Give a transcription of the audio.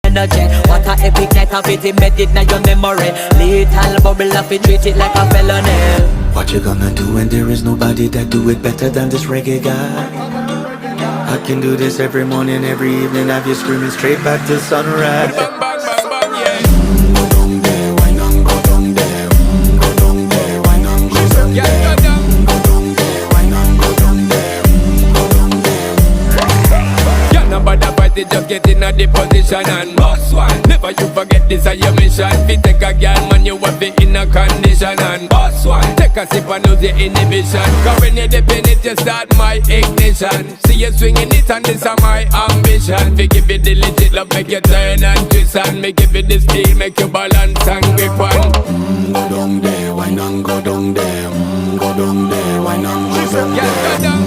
energy. What a epic night of it embedded in your memory. Little bubble of it, treat it like a felony. What you gonna do when there is nobody that do it better than this reggae guy? I can do this every morning, every evening, have you screaming straight back to sunrise. Bang, bang, bang, bang, yeah. Go down there, why not go down there? Go down there, why not go down Yeah, there? go down. Go down there, why not go down there? Go down there. Yeah, nobody fight it, just get in a the position and boss one. Never you forget this is your mission. Fi take a girl, man, you have it in a condition and boss one. Take a sip and lose your inhibition. Cause when you dip in it, you start my ignition. See you swinging it and this is my ambition. Fi give it the legit love, make you turn and twist and me give it the speed, make you balance and grip one. Go down there, why not go down there? Go down there, why not go down Yeah, there? go down.